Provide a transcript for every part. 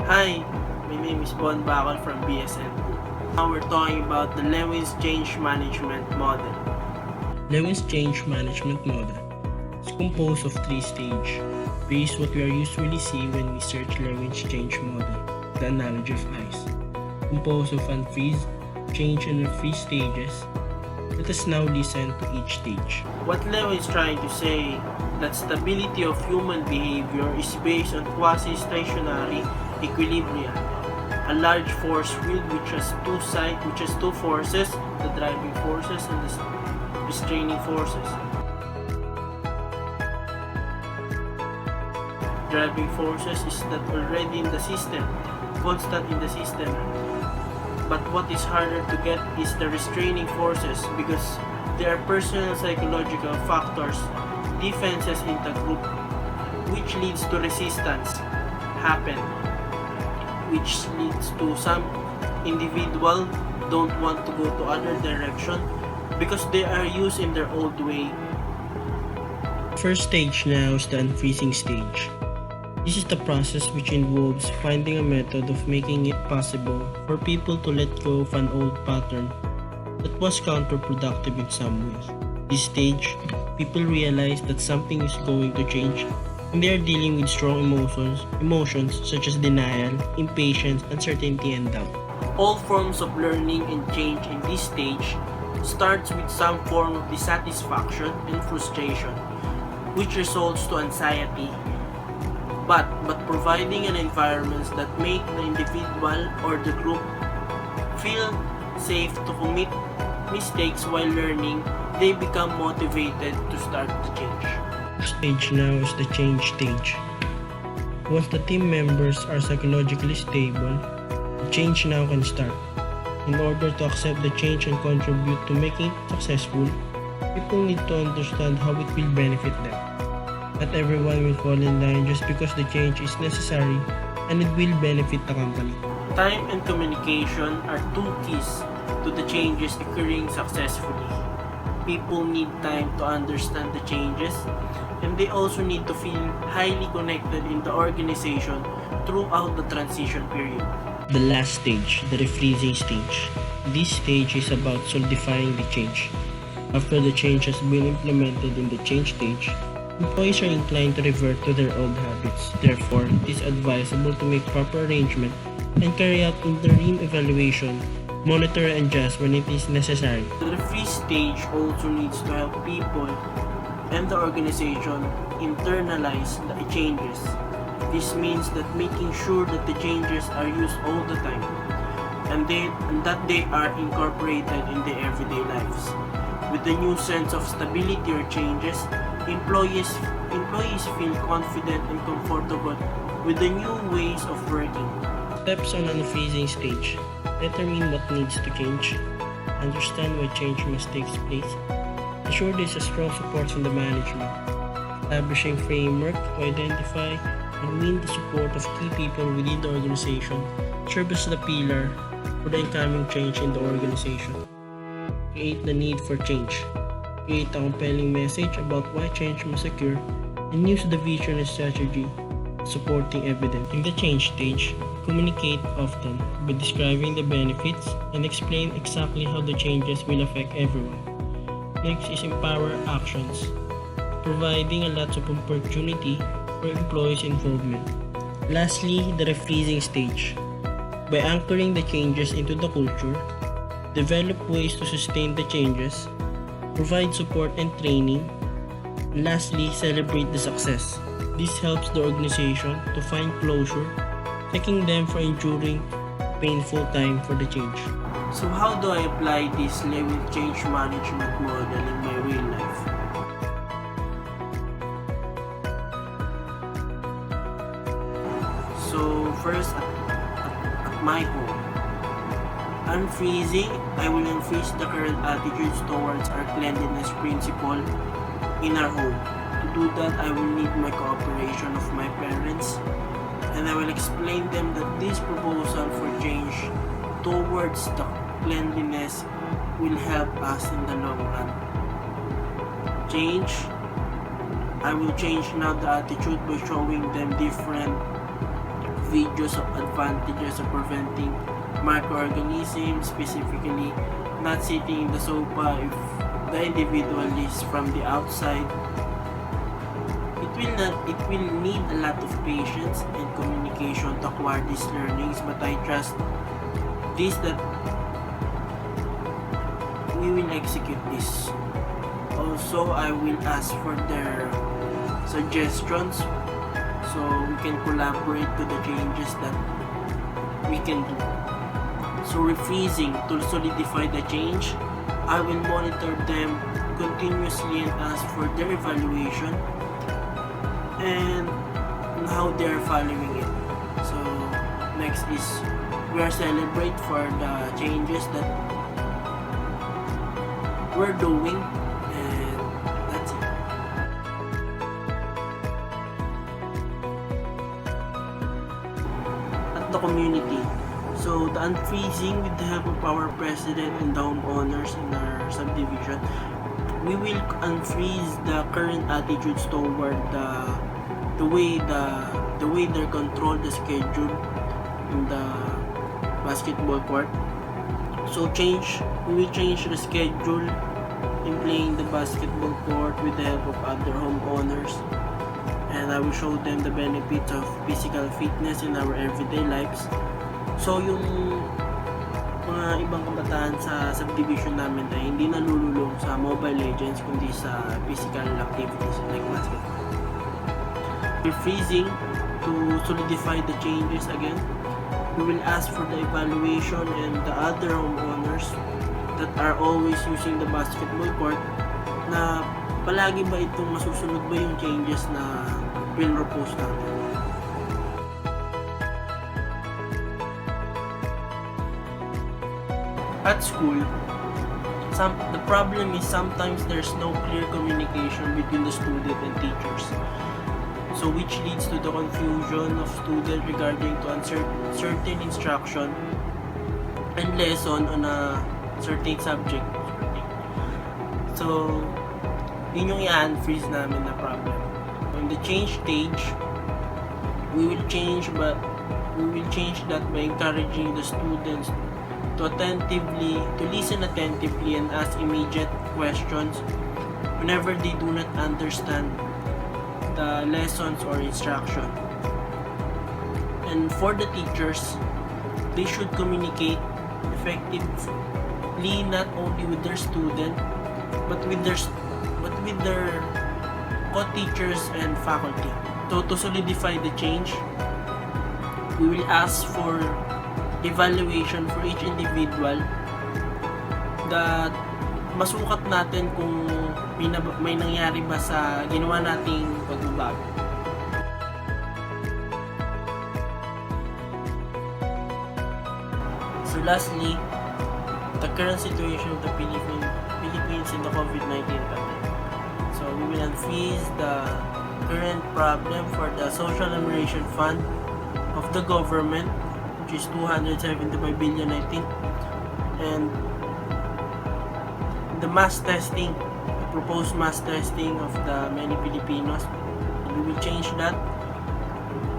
Hi, my name is Bon Bakal from BSN2. Now we're talking about the Lewin's Change Management Model. Lewin's Change Management Model is composed of three stages, based what we are usually see when we search Lewin's Change Model, the analogy of ice, composed of unfreeze, change, and freeze stages. Let us now listen to each stage. What Lewin is trying to say that stability of human behavior is based on quasi-stationary equilibrium. A large force field which has two forces, the driving forces and the restraining forces. Driving forces is not already in the system, constant in the system. But what is harder to get is the restraining forces because there are personal psychological factors, defenses in the group, which leads to resistance happen, which leads to some individual don't want to go to other direction because they are used in their old way. First stage now is the unfreezing stage. This is the process which involves finding a method of making it possible for people to let go of an old pattern that was counterproductive in some way. This stage, people realize that something is going to change and they are dealing with strong emotions such as denial, impatience, uncertainty, and doubt. All forms of learning and change in this stage starts with some form of dissatisfaction and frustration, which results to anxiety. But providing an environment that make the individual or the group feel safe to commit mistakes while learning, they become motivated to start the change. Stage now is the change stage. Once the team members are psychologically stable, the change now can start. In order to accept the change and contribute to making it successful, people need to understand how it will benefit them. Not everyone will fall in line just because the change is necessary and it will benefit the company. Time and communication are two keys to the changes occurring successfully. People need time to understand the changes, and they also need to feel highly connected in the organization throughout the transition period. The last stage, the refreezing stage. This stage is about solidifying the change. After the change has been implemented in the change stage, employees are inclined to revert to their old habits. Therefore, it is advisable to make proper arrangement and carry out interim evaluation, monitor and adjust when it is necessary. The freeze stage also needs to help people and the organization internalize the changes. This means that making sure that the changes are used all the time and that they are incorporated in their everyday lives. With the new sense of stability or changes, employees feel confident and comfortable with the new ways of working. Steps on an unfreezing stage. Determine what needs to change. Understand why change must take place. Ensure there is a strong support from the management. Establishing framework to identify and win the support of key people within the organization serve as the pillar for the incoming change in the organization. Create the need for change. Create a compelling message about why change must occur and use the vision and strategy supporting evidence. In the change stage, communicate often by describing the benefits and explain exactly how the changes will affect everyone. Next is empower actions, providing a lot of opportunity for employees' involvement. Lastly, the refreezing stage. By anchoring the changes into the culture, develop ways to sustain the changes, provide support and training, and lastly, celebrate the success. This helps the organization to find closure, taking them for enduring painful time for the change. So how do I apply this Lewin change management model in my real life? So first, at my home, unfreezing, I will unfreeze the current attitudes towards our cleanliness principle in our home. To do that, I will need my cooperation of my parents, and I will explain them that this proposal for change towards the cleanliness will help us in the long run. I will change now the attitude by showing them different videos of advantages of preventing microorganisms, specifically not sitting in the sofa if the individual is from the outside. It will need a lot of patience and communication to acquire these learnings, but I trust this that we will execute this. Also, I will ask for their suggestions so we can collaborate to the changes that we can do. So refreezing to solidify the change, I will monitor them continuously and ask for their evaluation and how they are following it. So next is we are celebrate for the changes that we're doing, and that's it. At the community, so the unfreezing with the help of our president and the homeowners in our subdivision, we will unfreeze the current attitudes toward the way they control the schedule in the basketball court. So we will change the schedule in playing the basketball court with the help of other homeowners, and I will show them the benefits of physical fitness in our everyday lives. So yung mga ibang kabataan sa subdivision namin ay hindi nalululong sa Mobile Legends kundi sa physical activities like basketball. Refreezing to solidify the changes again. We will ask for the evaluation and the other homeowners that are always using the basketball court na palagi ba itong masusunod ba yung changes na pinropose natin. At school, the problem is sometimes there's no clear communication between the student and teachers. So which leads to the confusion of students regarding to certain instruction and lesson on a certain subject. So yun yung i-unfreeze namin na problem. In the change stage, we will change that by encouraging the students to listen attentively and ask immediate questions whenever they do not understand the lessons or instruction. And for the teachers, they should communicate effectively not only with their student but with their co-teachers and faculty. So to solidify the change, we will ask for evaluation for each individual that masukat natin kung may nangyari ba sa ginawa nating pagbabago. So lastly, the current situation of the Philippines in the COVID-19 pandemic. So we will unfreeze the current problem for the Social Remuneration Fund of the government, which is 275 billion I think, and the proposed mass testing of the many Filipinos. We will change that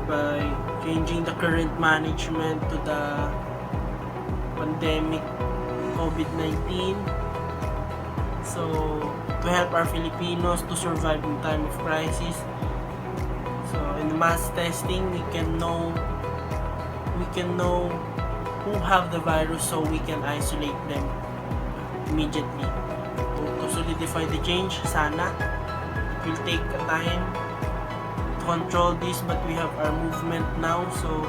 by changing the current management to the pandemic COVID-19. So to help our Filipinos to survive in time of crisis. So in the mass testing, we can know who have the virus so we can isolate them immediately. To solidify the change, sana it will take a time to control this, but we have our movement now, so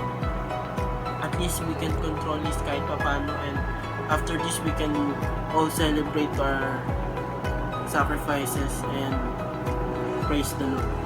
at least we can control this kahit paano, and after this we can all celebrate our sacrifices and praise the Lord.